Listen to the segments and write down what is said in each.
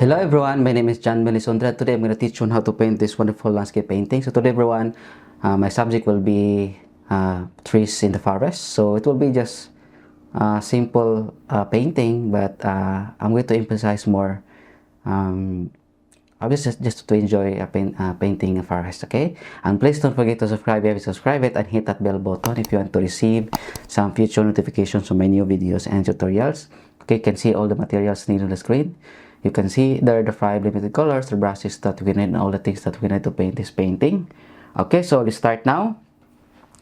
Hello everyone, my name is JMLisondra. Today I'm going to teach you on how to paint this wonderful landscape painting. So today everyone, my subject will be trees in the forest. So it will be just simple painting, but I'm going to emphasize more obviously just to enjoy painting a forest, okay? And please don't forget to subscribe if you subscribe it and hit that bell button if you want to receive some future notifications on my new videos and tutorials. Okay, you can see all the materials needed on the screen. You can see there are the 5 limited colors, the brushes that we need, and all the things that we need to paint this painting. Okay, so let's start now.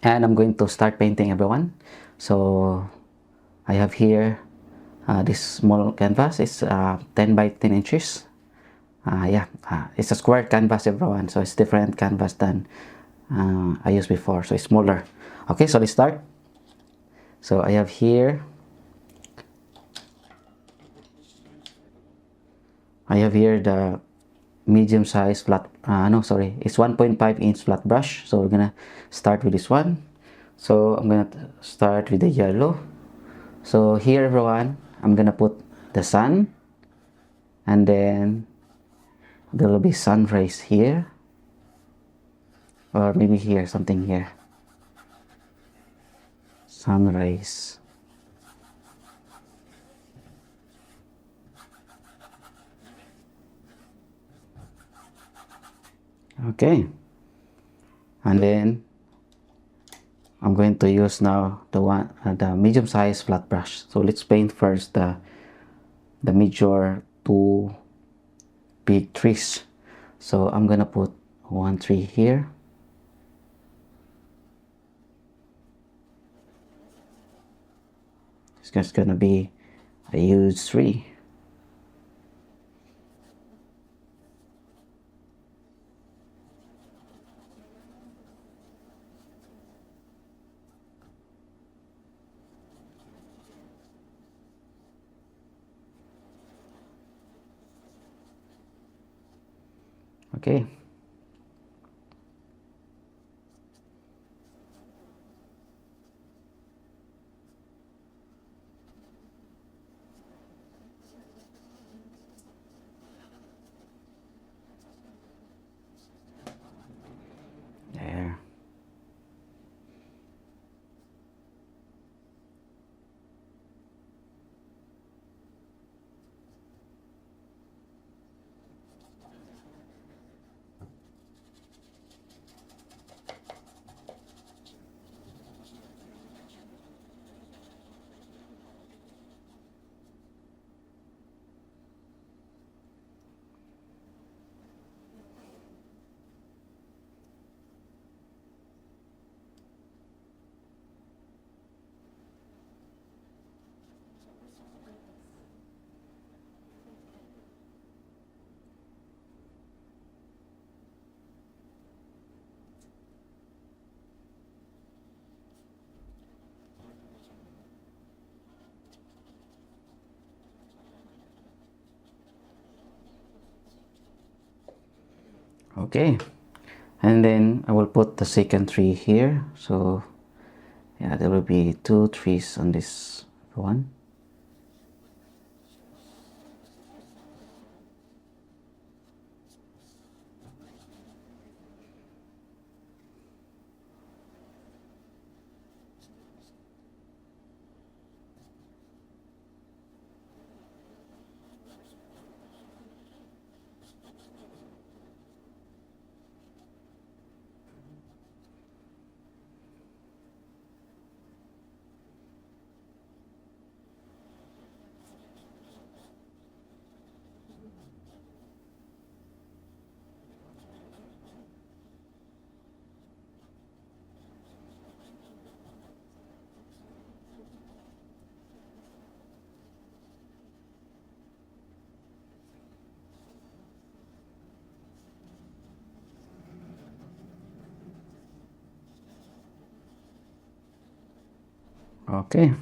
And I'm going to start painting, everyone. So I have here this small canvas. It's 10 by 10 inches. It's a square canvas, everyone. So it's different canvas than I used before. So it's smaller. Okay, so let's start. So I have here the medium size flat, it's 1.5 inch flat brush. So we're gonna start with this one. So I'm gonna start with the yellow. So here, everyone, I'm gonna put the sun, and then there will be sun rays here, or maybe here, something here, sun rays. Okay, and then I'm going to use now the medium size flat brush. So let's paint first the major 2 big trees. So I'm gonna put 1 tree here. It's just gonna be a huge tree. Okay. There. Okay, and then I will put the second tree here. So yeah, there will be 2 trees on this one. Okay.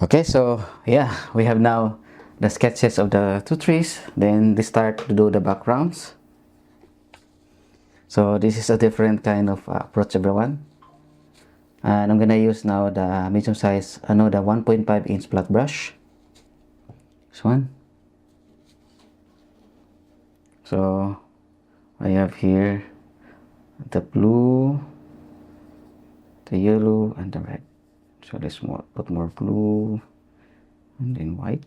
Okay, so yeah, we have now the sketches of the two trees. Then they start to do the backgrounds. So this is a different kind of approach, everyone. And I'm gonna use now the medium size, no, the 1.5 inch flat brush. This one. So I have here the blue, the yellow, and the red. So let's put more blue and then white.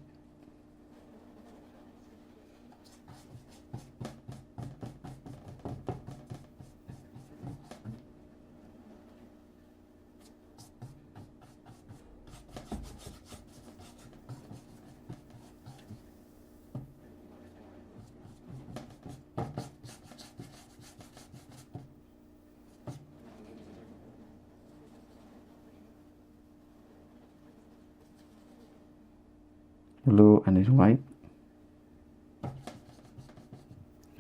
Blue and then white.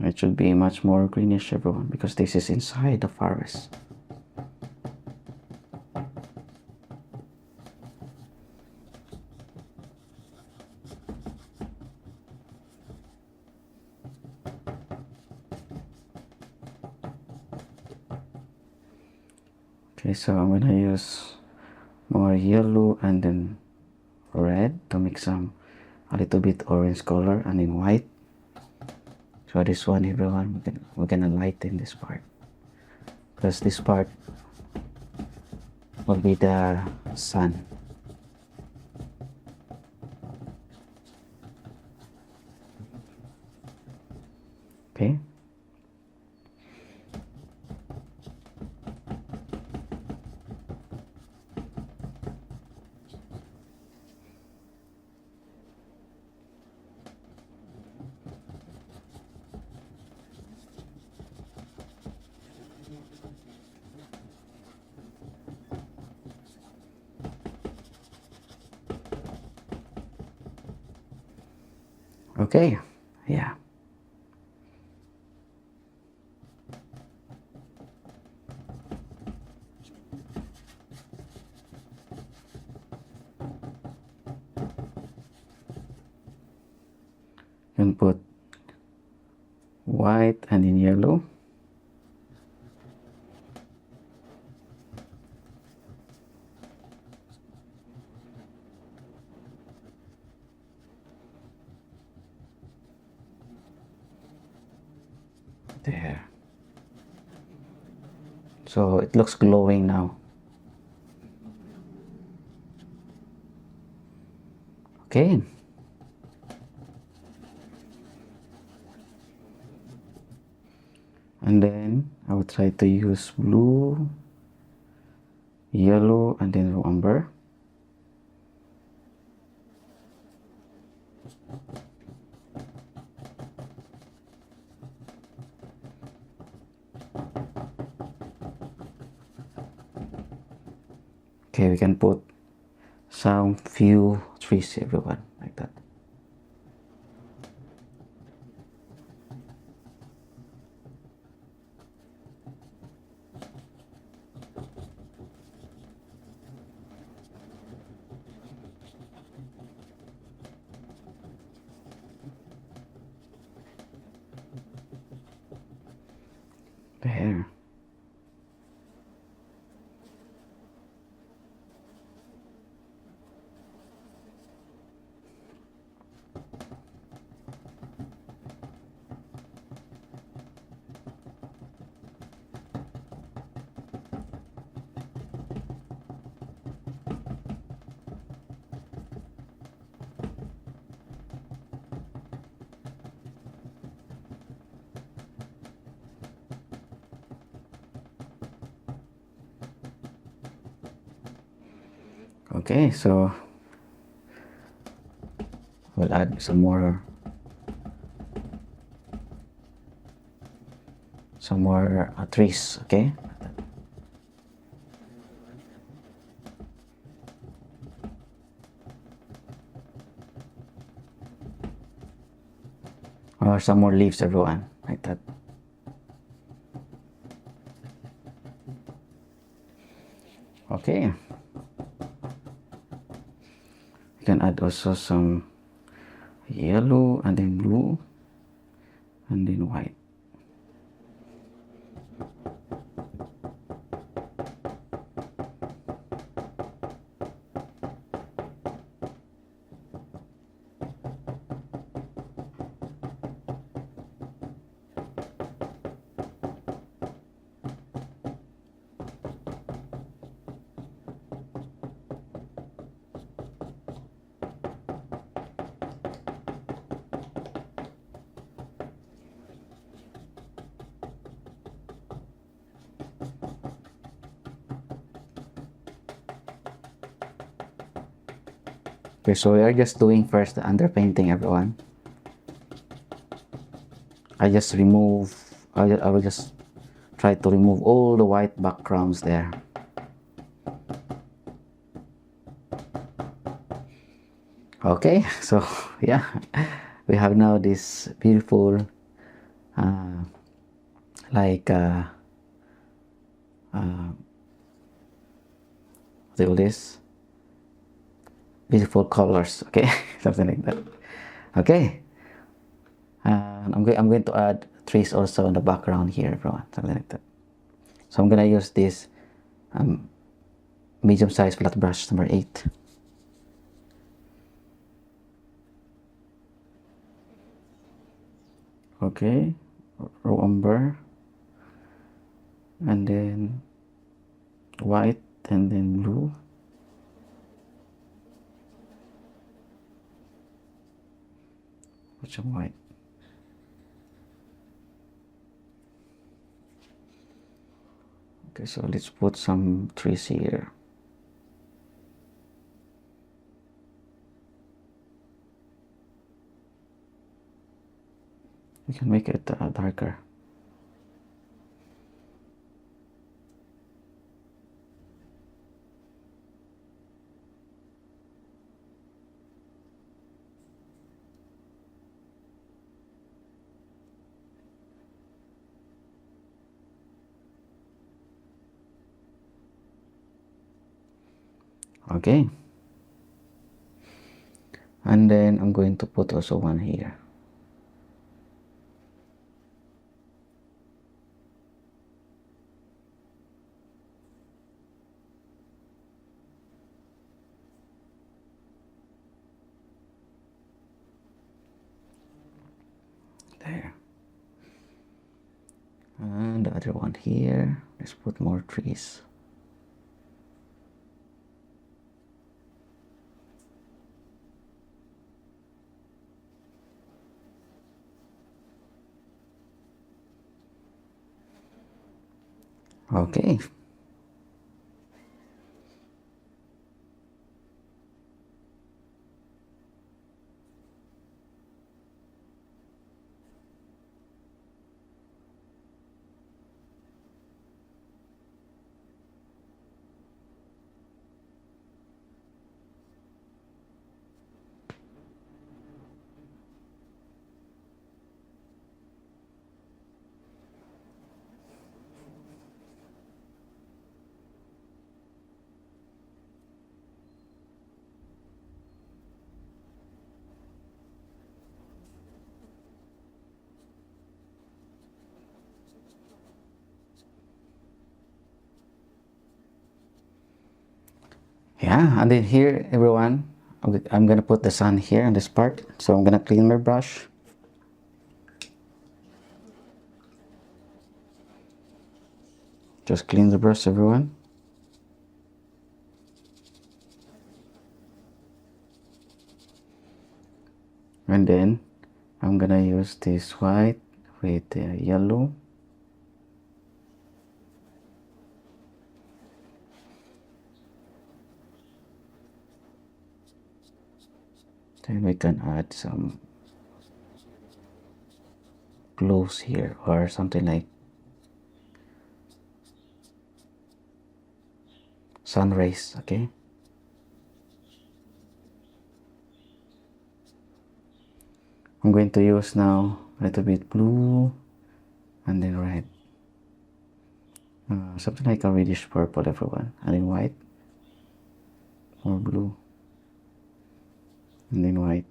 It should be much more greenish, everyone, because this is inside the forest. Okay, so I'm gonna use more yellow and then red to make some a little bit orange color and then white. So this one, everyone, we're gonna lighten this part because this part will be the sun. Okay. Okay, yeah. You can put white and in yellow. There. So it looks glowing now. Okay. And then I will try to use blue, yellow, and then umber. Okay, we can put some few trees, everyone, like that. There. Okay, so we'll add some more trees, okay? Or some more leaves, everyone, like that. Okay. add also some yellow and then blue and then white. Okay, so we are just doing first the underpainting, everyone. I will just try to remove all the white backgrounds there. Okay, so yeah, we have now this beautiful like do this beautiful colors, okay? Something like that. Okay, I'm going to add trees also in the background here, everyone, something like that. So I'm gonna use this medium size flat brush number 8. Okay, raw umber, and then white, and then blue. Put some white. Okay, so let's put some trees here. You can make it darker. Okay, and then I'm going to put also one here. There, and the other one here. Let's put more trees. Okay. Yeah, and then here, everyone, I'm gonna put the sun here on this part. So I'm gonna clean my brush. Just clean the brush, everyone. And then I'm gonna use this white with yellow. Then we can add some glows here or something like sun rays, okay? I'm going to use now a little bit blue and then red. Something like a reddish purple, everyone. And then white or blue. and then white.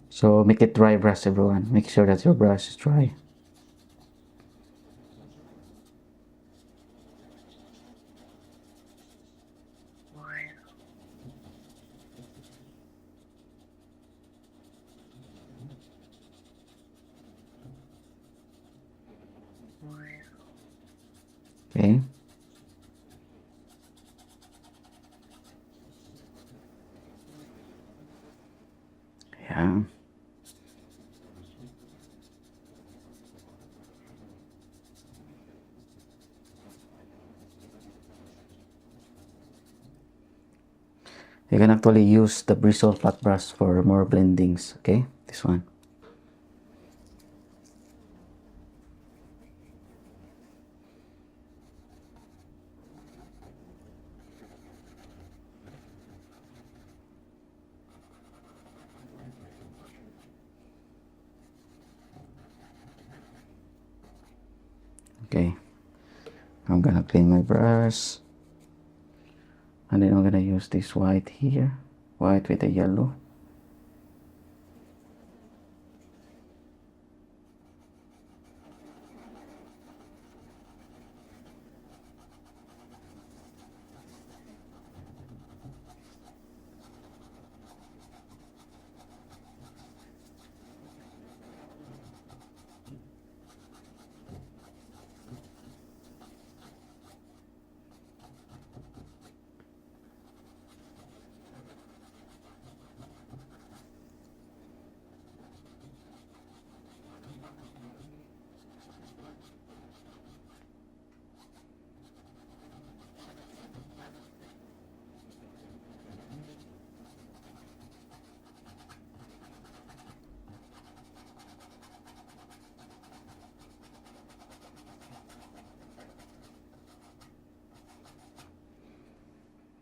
So make it dry brush, everyone. Make sure that your brush is dry. Okay. Yeah. You can actually use the bristle flat brush for more blendings. Okay, this one. Okay, I'm gonna clean my brush, and then I'm gonna use this white here, white with the yellow.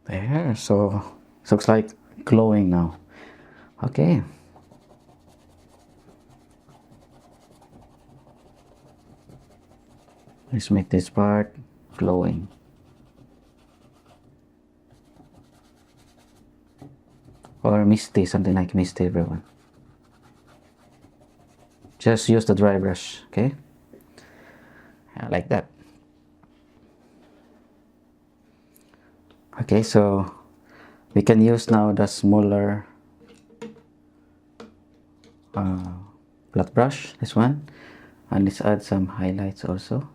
There, so it looks like glowing now. Okay. Let's make this part glowing. Or misty, something like misty, everyone. Just use the dry brush, okay? Like that. Okay, so we can use now the smaller flat brush, this one, and let's add some highlights also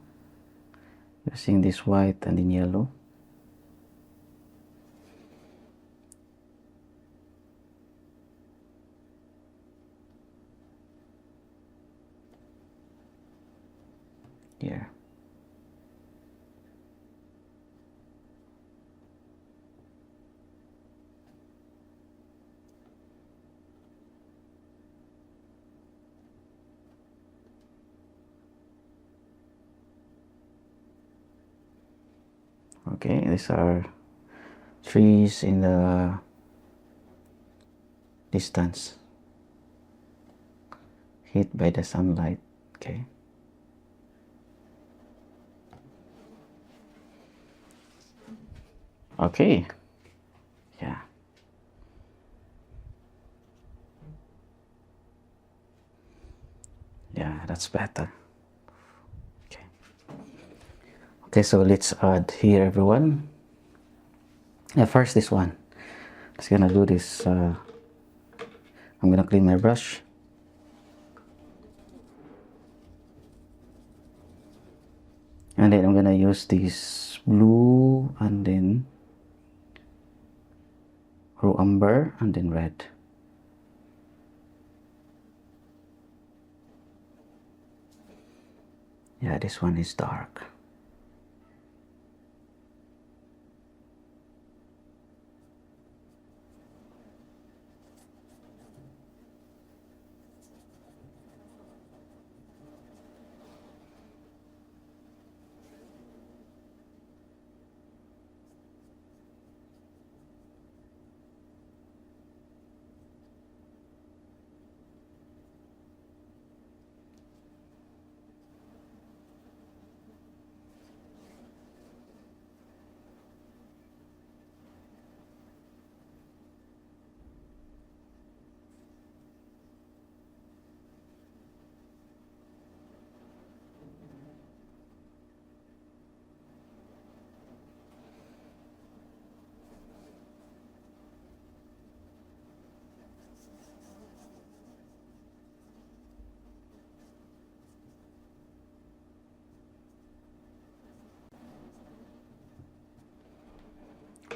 using this white and in yellow. Here. Okay, these are trees in the distance, hit by the sunlight. Okay. Okay. Yeah. Yeah, that's better. Okay. Okay, so let's add here, everyone. Yeah, first this one. Just gonna do this. I'm gonna clean my brush. And then I'm gonna use this blue and then raw umber and then red. Yeah, this one is dark.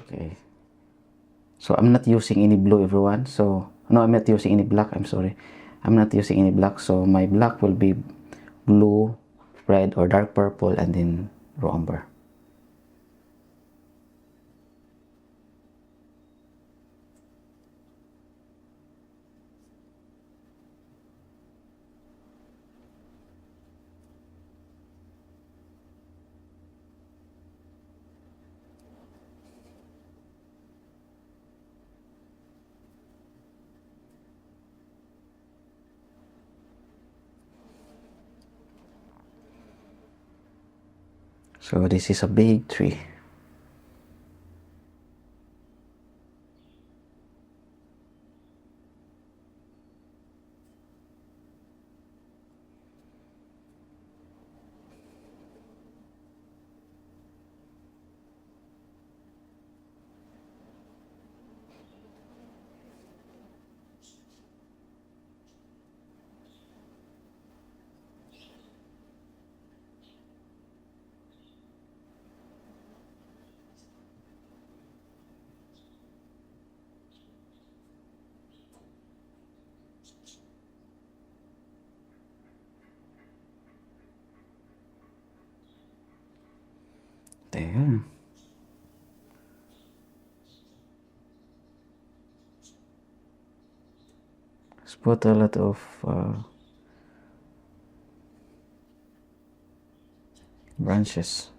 Okay, so I'm not using any blue, everyone. So no, I'm not using any black, I'm sorry. I'm not using any black, so my black will be blue, red or dark purple and then raw umber. So this is a big tree. There. Let's put a lot of branches.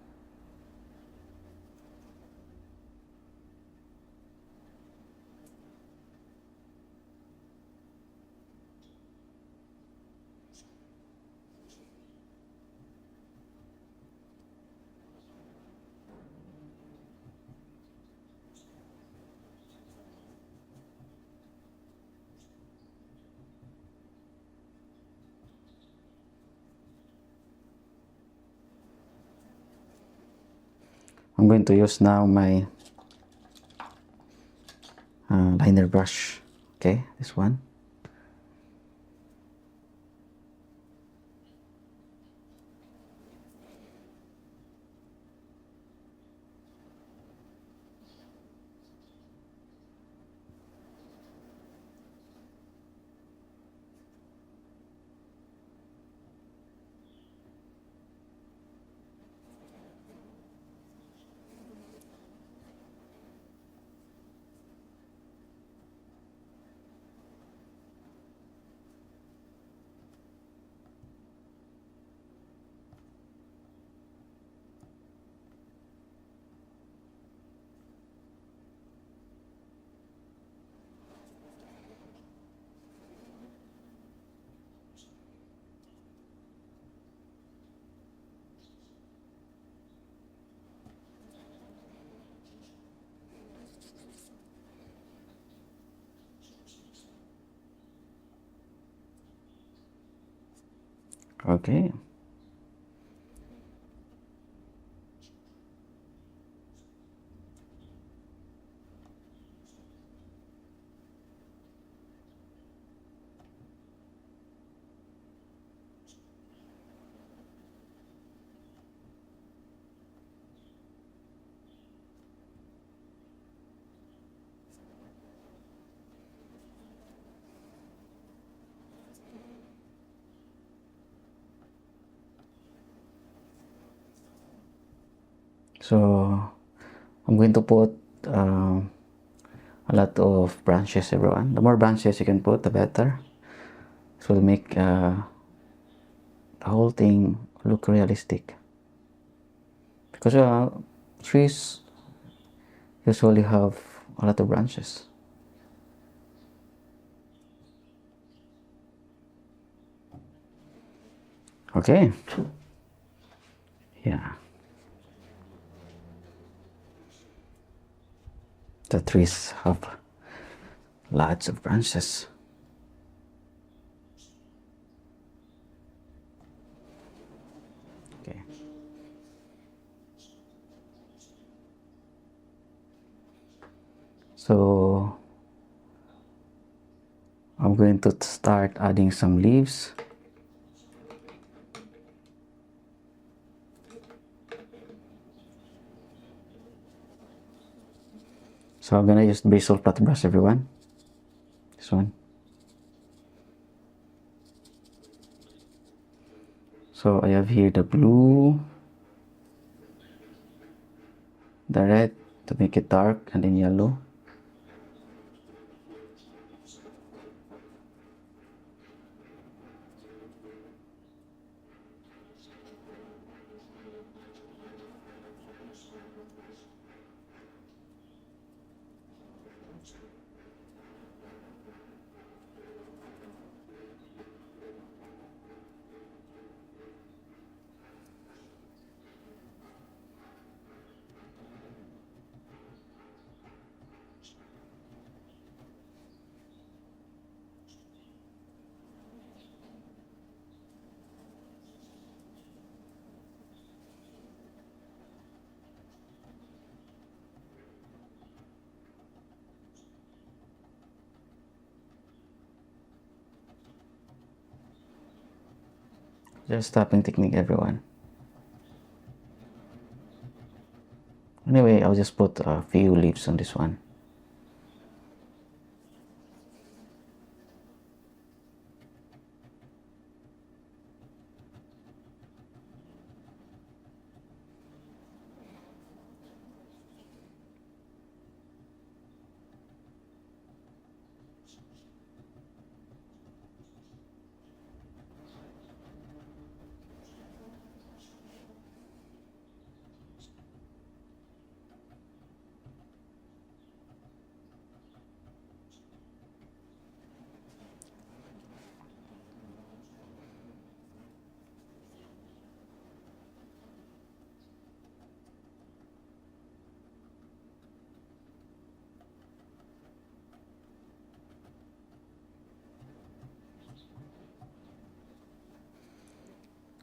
I'm going to use now my liner brush. Okay, this one. Okay. So I'm going to put a lot of branches, everyone. The more branches you can put, the better. So to make the whole thing look realistic. Because trees usually have a lot of branches. Okay. Yeah. The trees have lots of branches. Okay. So I'm going to start adding some leaves. So I'm gonna use basil flat brush, everyone. This one. So I have here the blue, the red to make it dark, and then yellow. Just tapping technique, everyone. Anyway, I'll just put a few leaves on this one.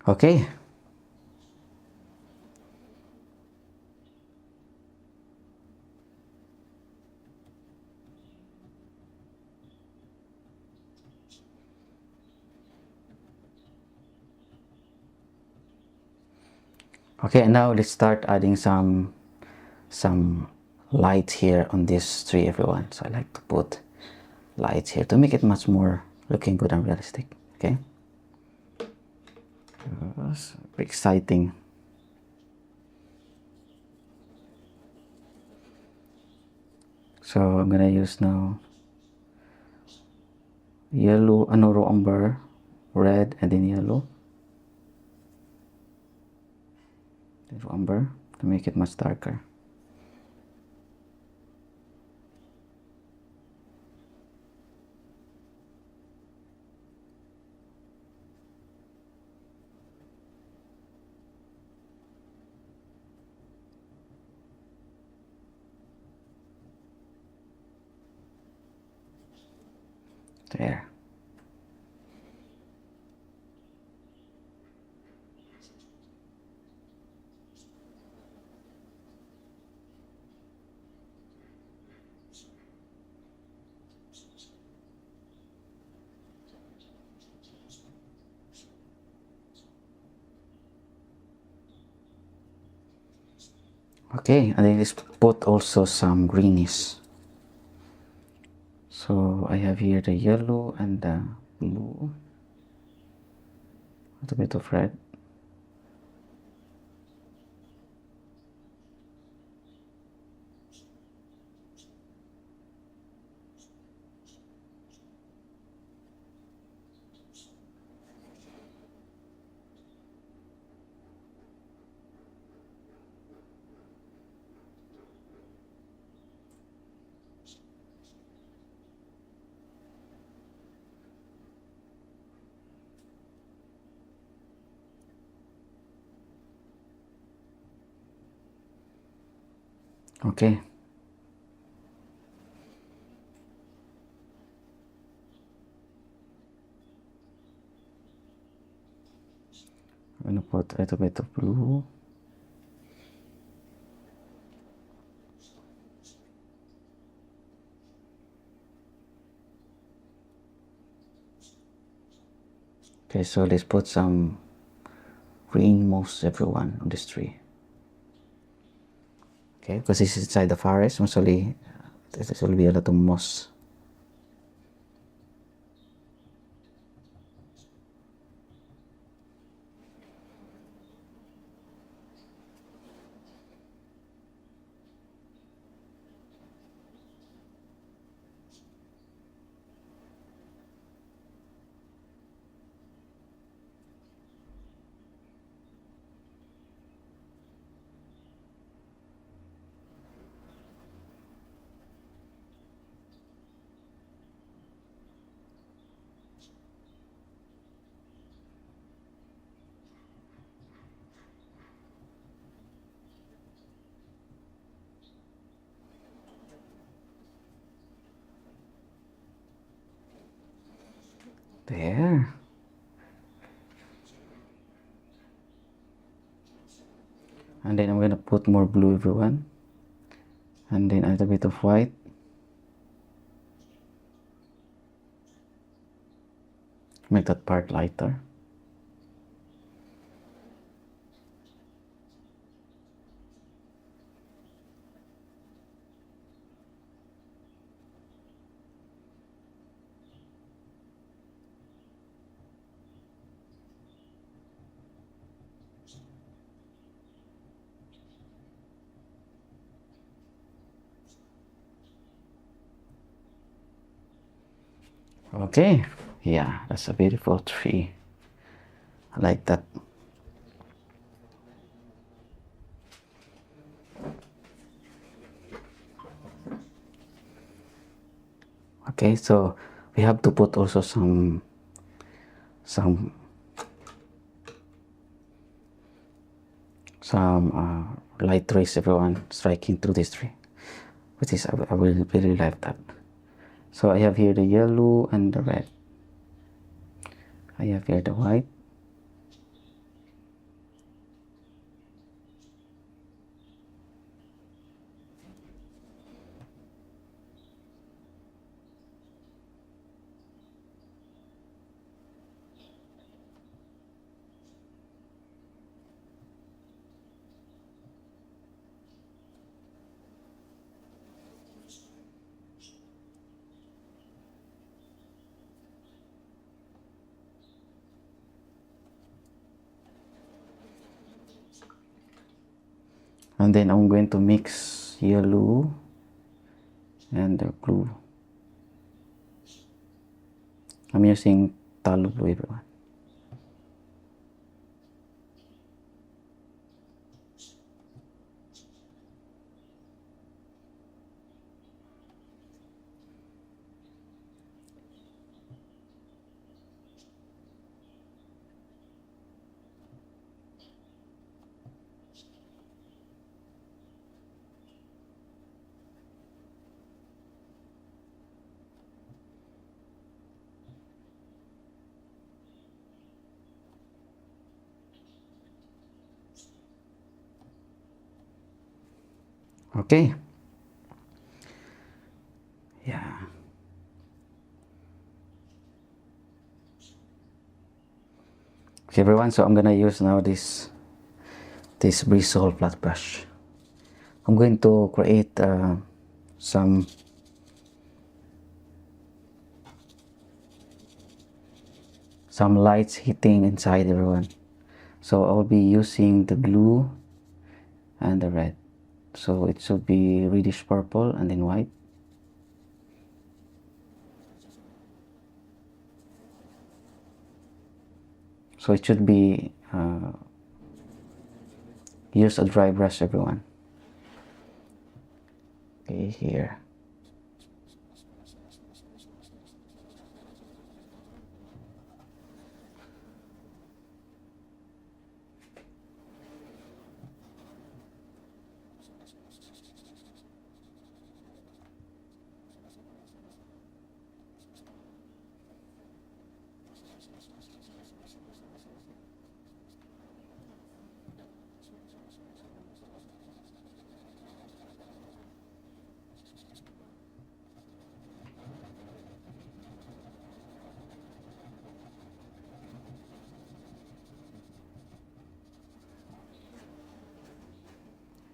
Okay. Okay, and now let's start adding some light here on this tree, everyone. So I like to put lights here to make it much more looking good and realistic. Okay. Very exciting. So I'm gonna use now yellow, raw umber, red, and then yellow. Raw umber to make it much darker. There. Okay, and then let's put also some greenish. So I have here the yellow and the blue. A little bit of red. Okay. I'm gonna put a little bit of blue. Okay, so let's put some green moss everyone on this tree. Okay, because this is inside the forest, mostly this will be a lot of moss. There. And then I'm gonna put more blue everyone. And then a little bit of white. Make that part lighter. Okay, yeah, that's a beautiful tree. I like that. Okay, so we have to put also some light rays everyone striking through this tree, which is I will really like that. So I have here the yellow and the red. I have here the white. And then I'm going to mix yellow and the blue. I'm using talo blue everyone. Okay. Yeah. Okay everyone, so I'm gonna use now this bristle flat brush. I'm going to create some lights hitting inside everyone. So I'll be using the blue and the red. So it should be reddish purple and then white. So it should be use a dry brush everyone. Okay, here.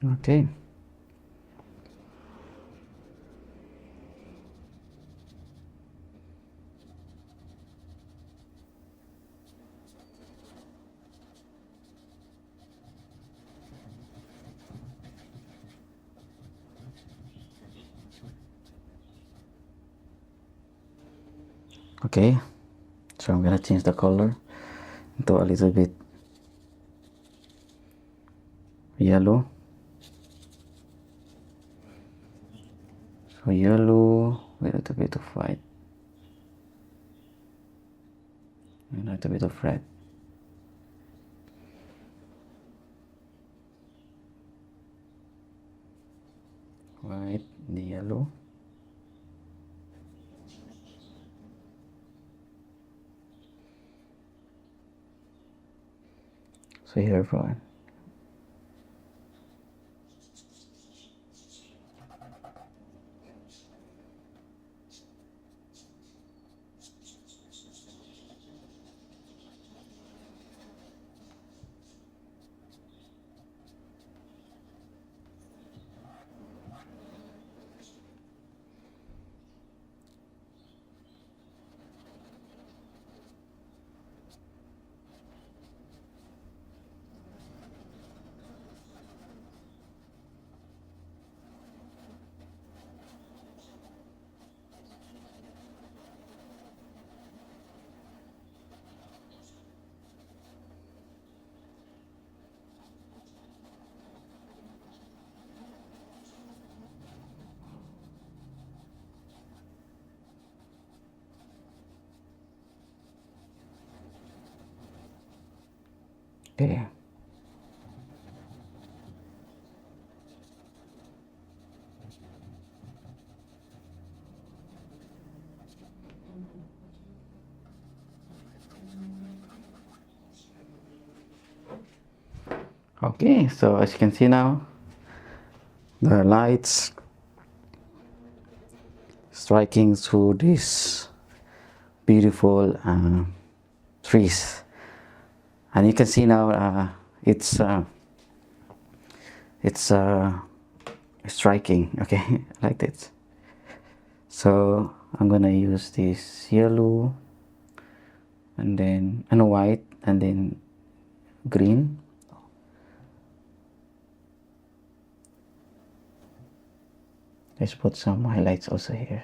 Okay. Okay, so I'm gonna change the color into a little bit yellow. So yellow with a little bit of white and a little bit of red. White, the yellow. So here everyone. Okay. Okay, so as you can see now, the lights striking through these beautiful trees, and you can see now it's striking. Okay, like this. So I'm gonna use this yellow and then white and then green. Let's put some highlights also here.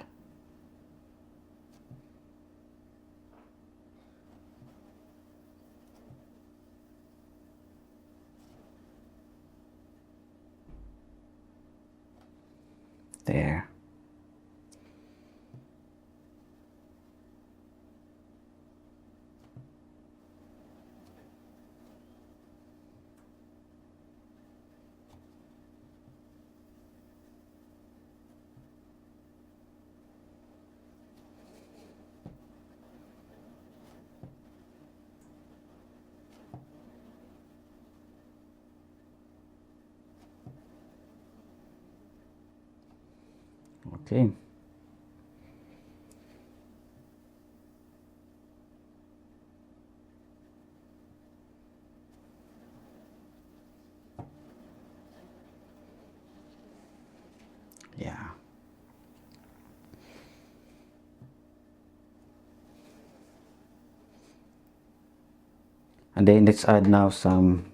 There. Okay. Yeah. And then let's add now some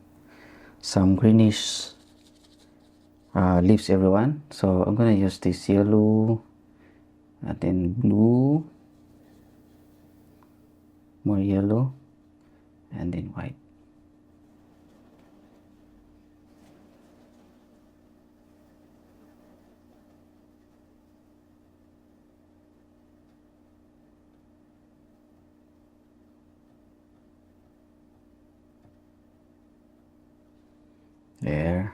greenish leaves, everyone. So I'm gonna use this yellow and then blue, more yellow, and then white. There.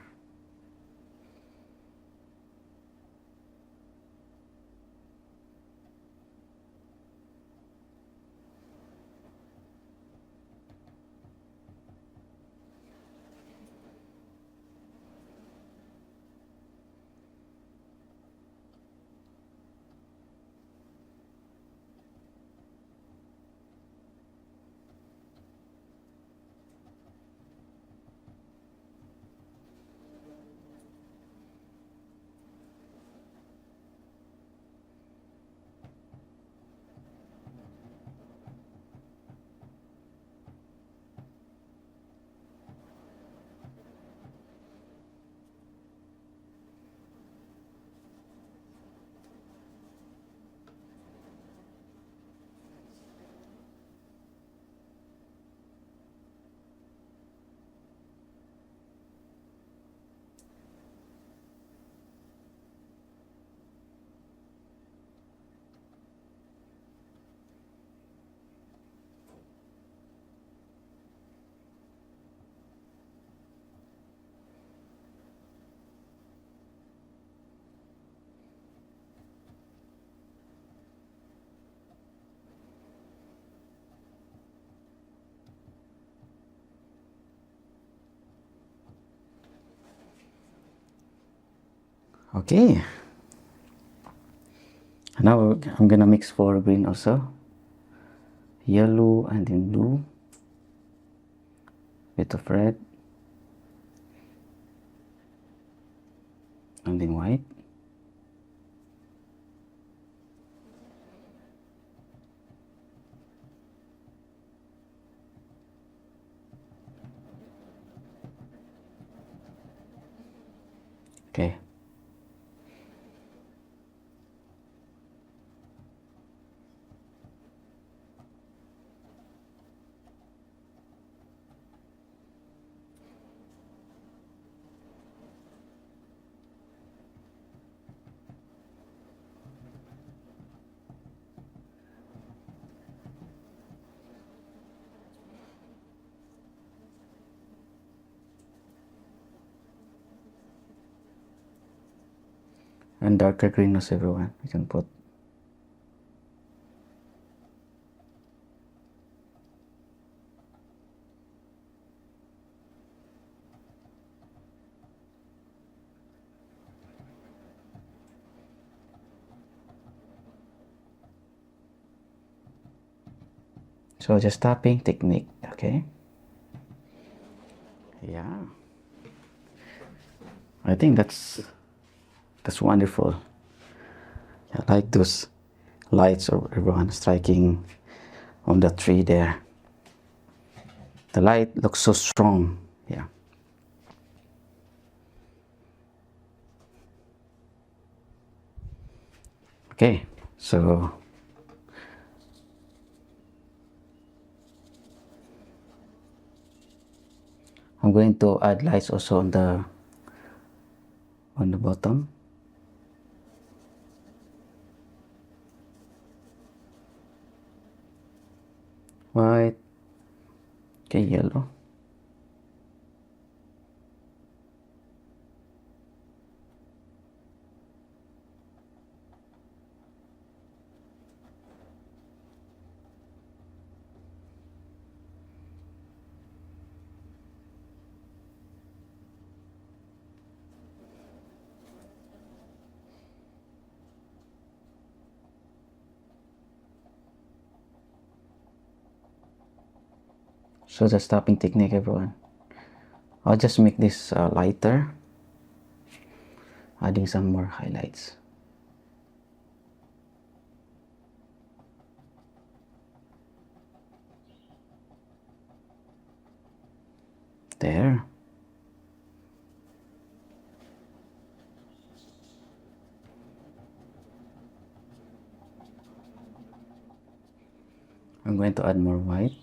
Okay. Now I'm gonna mix for green also. Yellow and then blue. Bit of red. And then white. Okay. And darker green also, everyone. You can put. So just tapping technique, okay? Yeah. I think that's wonderful. I like those lights of everyone striking on the tree there. The light looks so strong. Yeah. Okay, so I'm going to add lights also on the bottom. White. Okay, yellow. So the stopping technique, everyone. I'll just make this lighter, adding some more highlights. There. I'm going to add more white.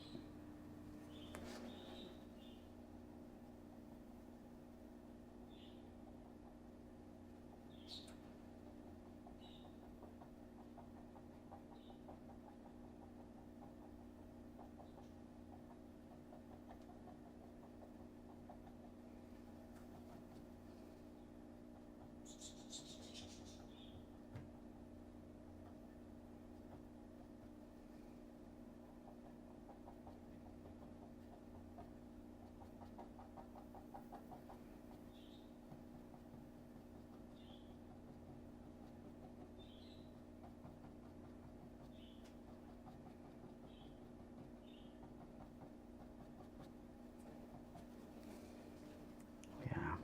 Yeah.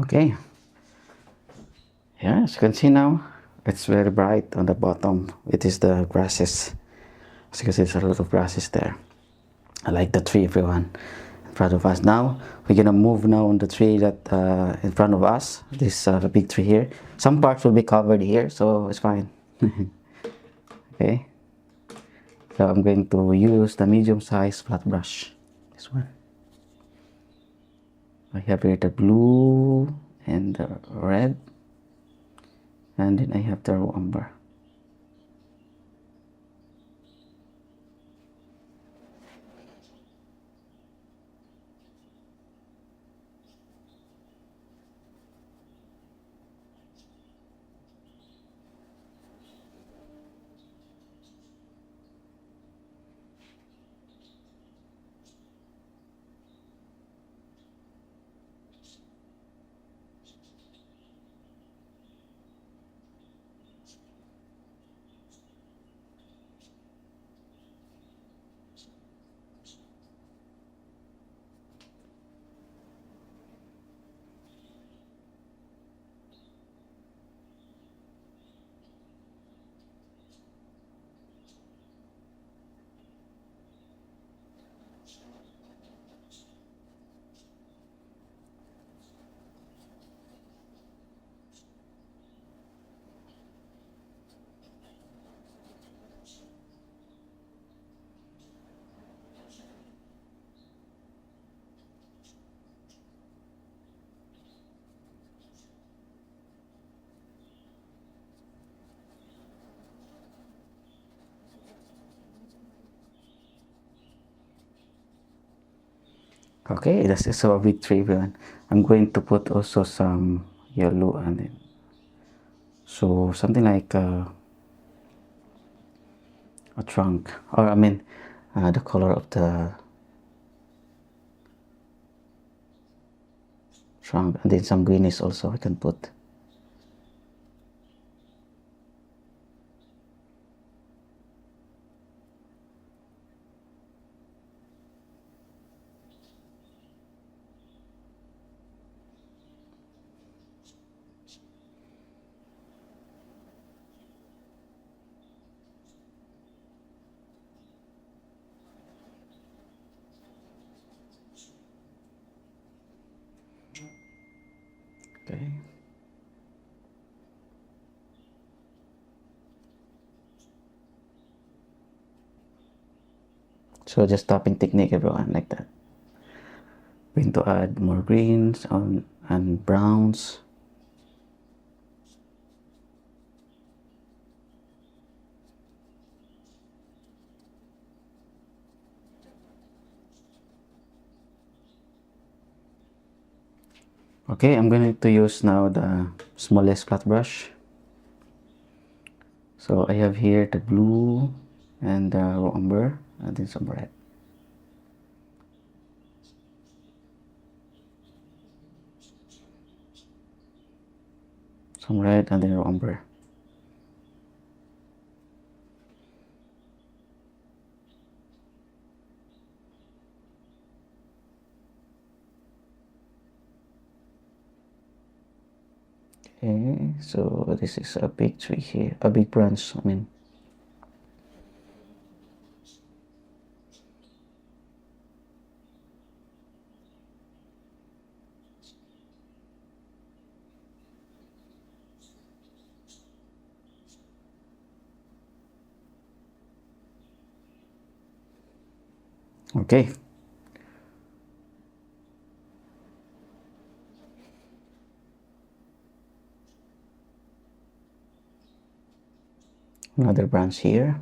Okay. Yeah, as you can see now, it's very bright on the bottom. It is the grasses. As you can see, there's a lot of grasses there. I like the tree, everyone, in front of us. Now, we're gonna move now on the tree that in front of us. This big tree here. Some parts will be covered here, so it's fine. Okay. So I'm going to use the medium-sized flat brush. This one. I have here the blue and the red. And then I have the raw umber. Okay, this is a big tree, everyone. I'm going to put also some yellow and then so something like a trunk, or I mean the color of the trunk, and then some greenish also I can put. Okay. So just topping technique, everyone, like that. Going to add more greens on and browns. Okay, I'm going to use now the smallest flat brush. So I have here the blue and the raw umber and then some red. Some red and then raw umber. Okay, so this is a big tree here, a big branch, I mean. Okay. Another branch here.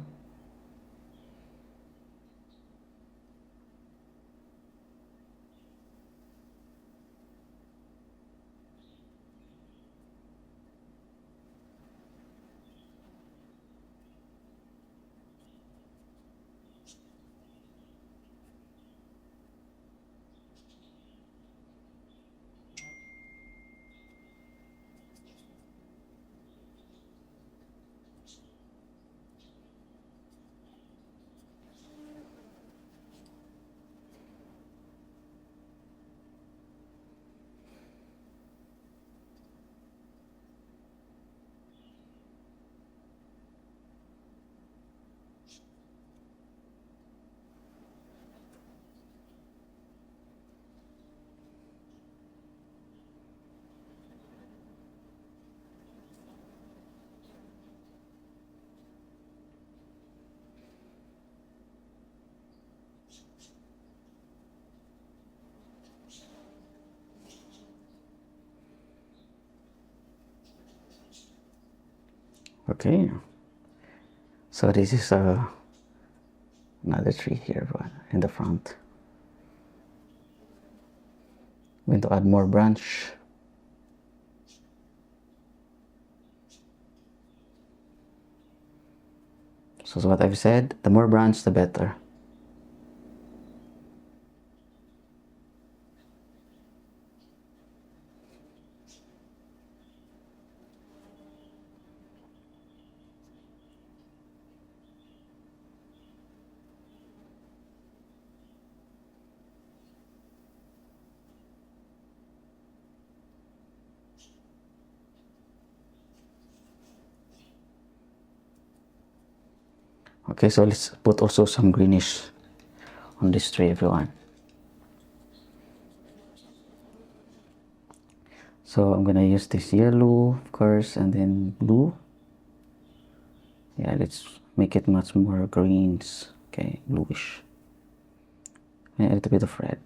Okay. So this is another tree here, everyone, in the front. I'm going to add more branch. So what I've said, the more branch, the better. Okay, so let's put also some greenish on this tree, everyone. So I'm gonna use this yellow, of course, and then blue. Yeah, let's make it much more greens. Okay, bluish. And a little bit of red.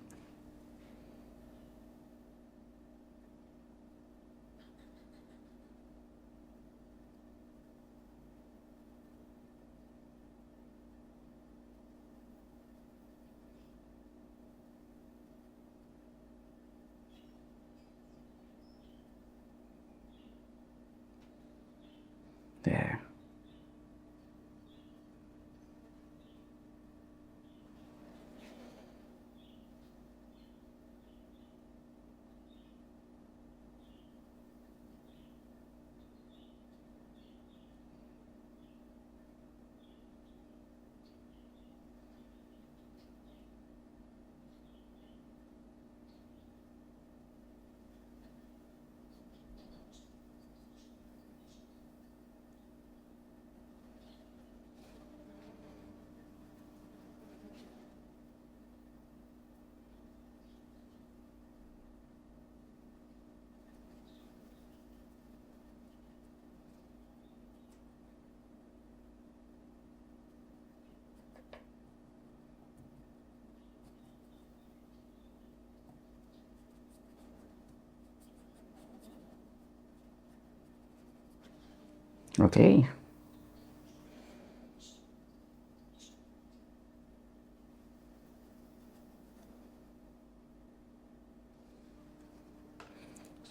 Okay.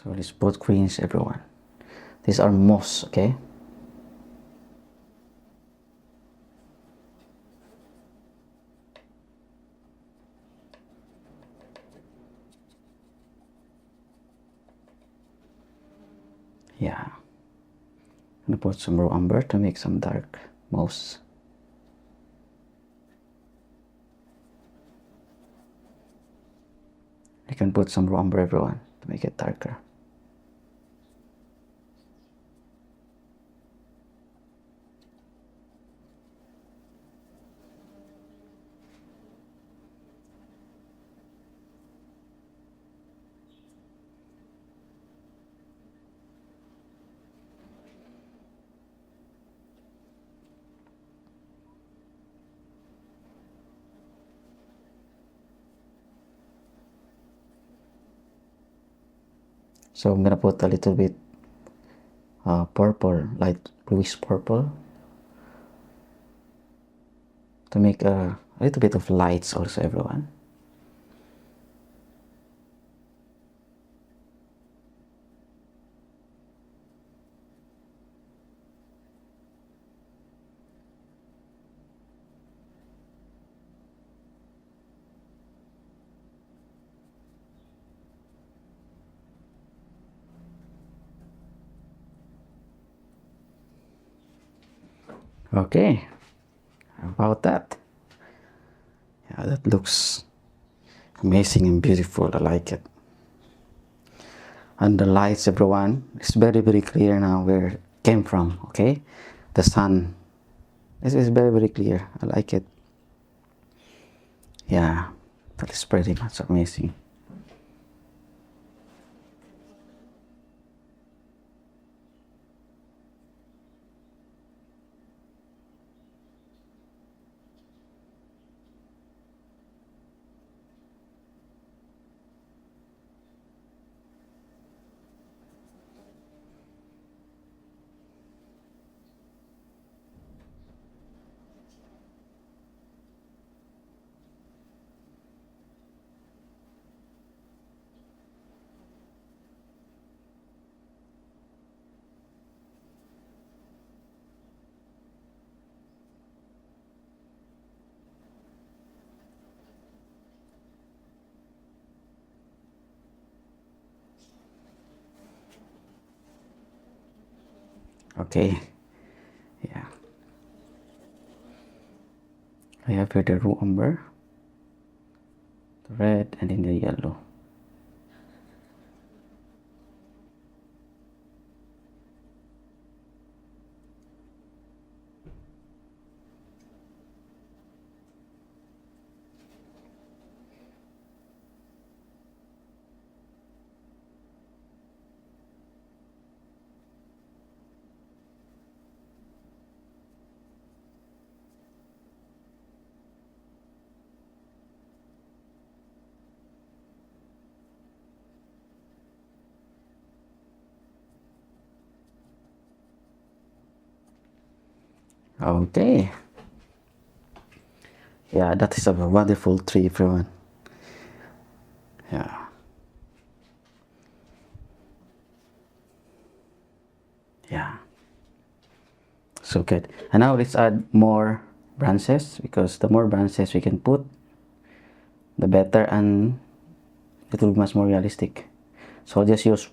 So let's put greens, everyone. These are moss, okay? Yeah. I'm gonna put some raw umber to make some dark moss. You can put some raw umber, everyone, to make it darker. So I'm gonna put a little bit purple, light bluish purple, to make a little bit of lights also, everyone. Okay, how about that? Yeah, that looks amazing and beautiful. I like it. And the lights, everyone, it's very, very clear now where it came from, okay? The sun. This is very, very clear. I like it. Yeah, that is pretty much amazing. Okay, yeah. I have here the raw umber, the red, and then the yellow. Okay. Yeah, that is a wonderful tree, everyone. Yeah. Yeah. So good. And now let's add more branches, because the more branches we can put, the better, and it will be much more realistic. So I'll just use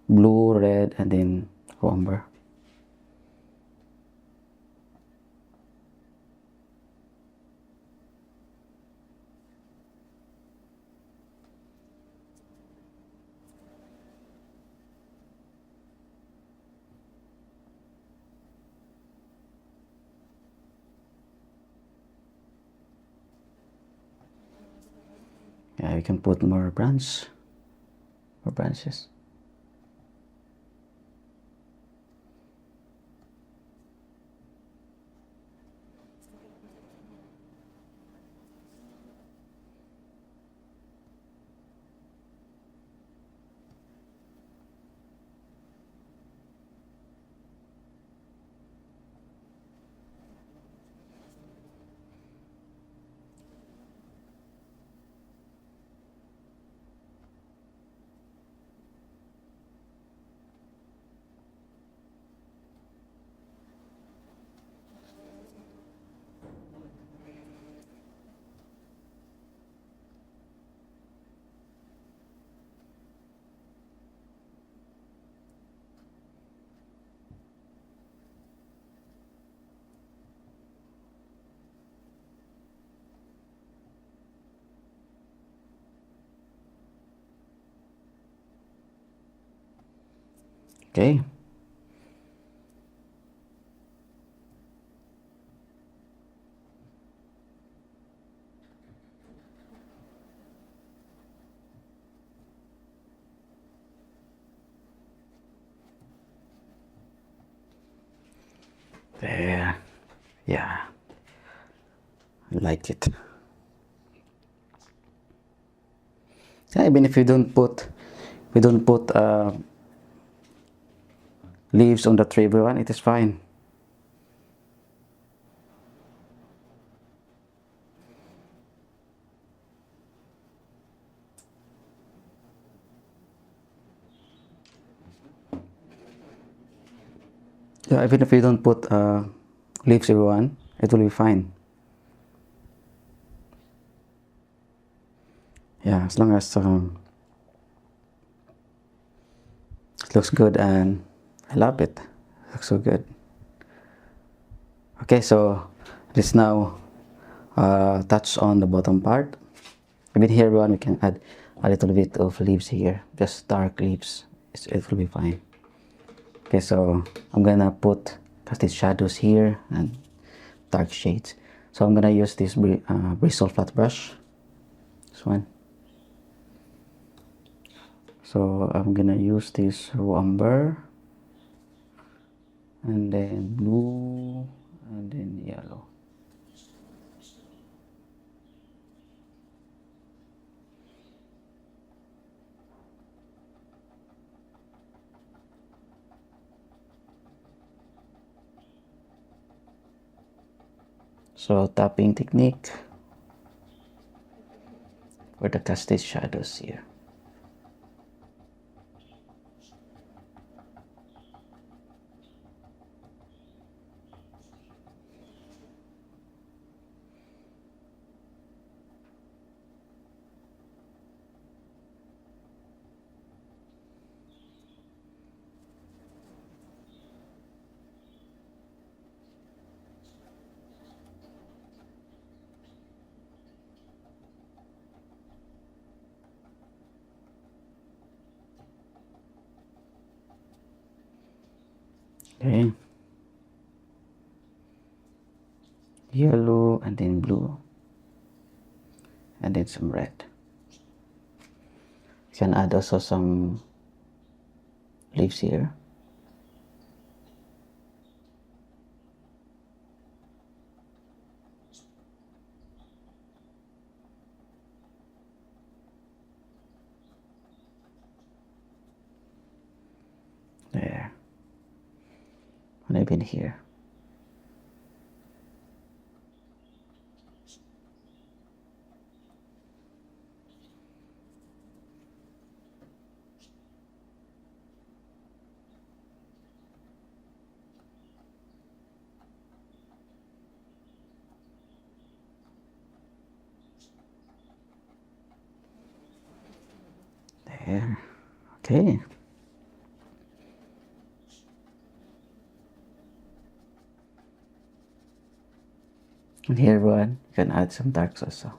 blue, red, and then raw umber. Yeah, we can put more branches. Okay. There. Yeah. I like it. Yeah, even if we don't put leaves on the tree, everyone, it is fine. Yeah, even if we don't put leaves, everyone, it will be fine. Yeah, as long as it looks good, and I love it. It looks so good. Okay, so let's now touch on the bottom part. Even here, everyone, we can add a little bit of leaves here, just dark leaves. It will be fine. Okay, so I'm gonna put these shadows here and dark shades. So I'm gonna use this bristle flat brush, this one. So I'm gonna use this raw umber, and then blue, and then yellow. So tapping technique for the casted shadows here. Okay. Yellow and then blue, and then some red. You can add also some leaves here. There. And even here. There. Okay. And here, everyone, you can add some darks also.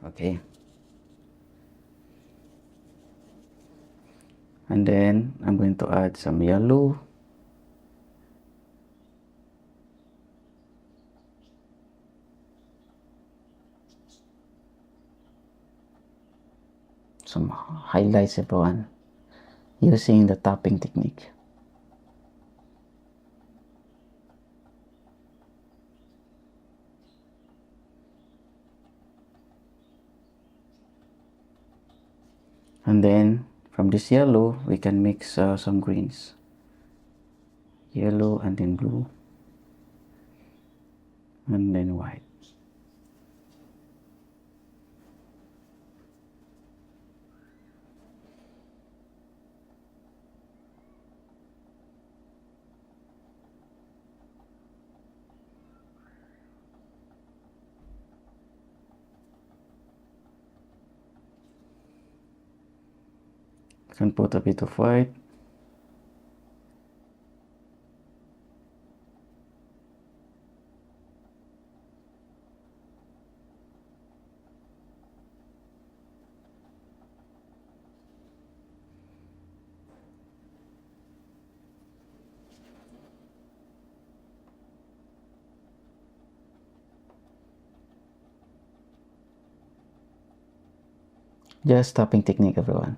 Okay. And then I'm going to add some yellow. Some highlights, everyone, using the tapping technique. And then from this yellow, we can mix some greens. Yellow and then blue. And then white. You can put a bit of white. Just tapping technique, everyone.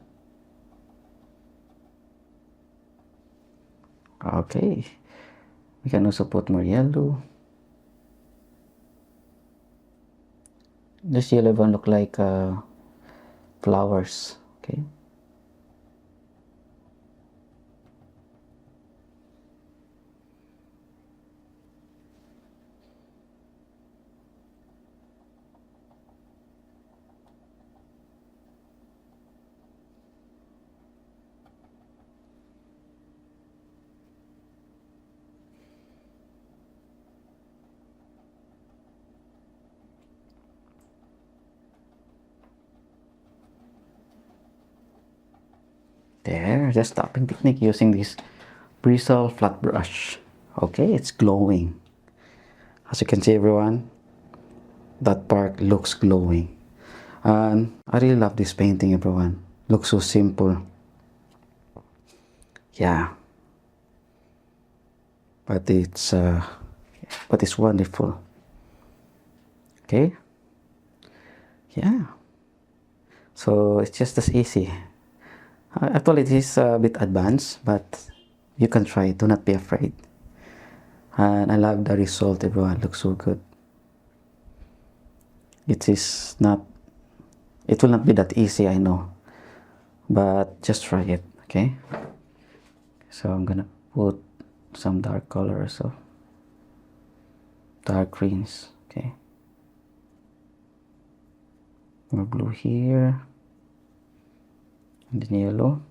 Okay, we can also put more yellow. This yellow one look like flowers. Okay. There, just tapping technique using this bristle flat brush. Okay, it's glowing. As you can see, everyone, that part looks glowing. And I really love this painting, everyone. Looks so simple. Yeah. But it's wonderful. Okay. Yeah. So it's just as easy. Actually, it is a bit advanced, but you can try it. Do not be afraid. And I love the result, everyone. Looks so good. It will not be that easy, I know. But just try it, okay? So I'm gonna put some dark color, so dark greens, okay? More blue here. And then yellow.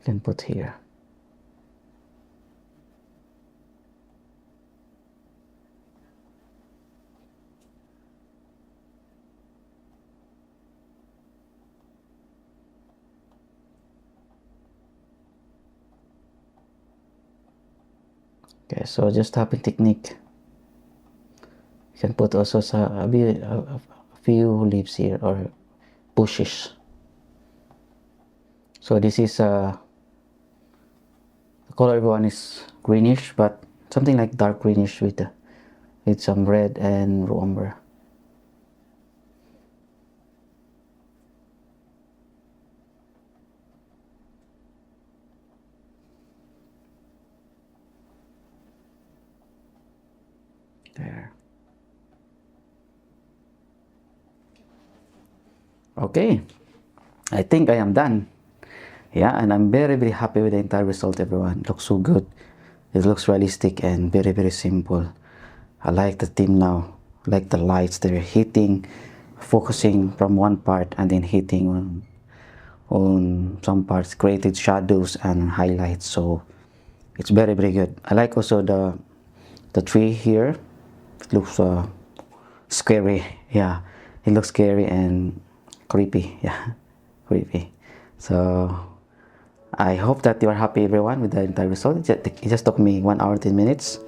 Then put here. Okay, so just tapping technique. You can put also a few leaves here or bushes. So this is the color, everyone, is greenish, but something like dark greenish with some red and raw umber. There. Okay, I think I am done. Yeah, and I'm very happy with the entire result, everyone. It looks so good. It looks realistic and very simple. I like the theme now. I like the lights they're hitting, focusing from one part and then hitting on some parts, created shadows and highlights. So it's very good. I like also the tree here. It looks scary. Yeah, it looks scary and creepy. Yeah, creepy. So I hope that you are happy, everyone, with the entire result. It just took me 1 hour 10 minutes.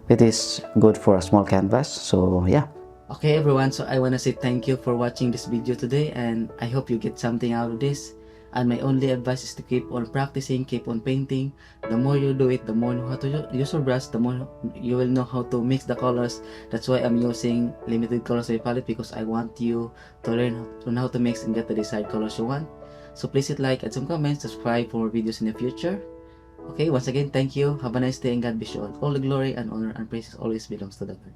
It is good for a small canvas. So yeah. Okay, everyone, so I want to say thank you for watching this video today, and I hope you get something out of this. And my only advice is to keep on practicing, keep on painting. The more you do it, the more you know how to use your brush, the more you will know how to mix the colors. That's why I'm using limited colors in my palette, because I want you to learn how to mix and get the desired colors you want. So please hit like, add some comments, subscribe for more videos in the future. Okay, once again, thank you. Have a nice day and God bless you all. All the glory and honor and praises always belongs to the Lord.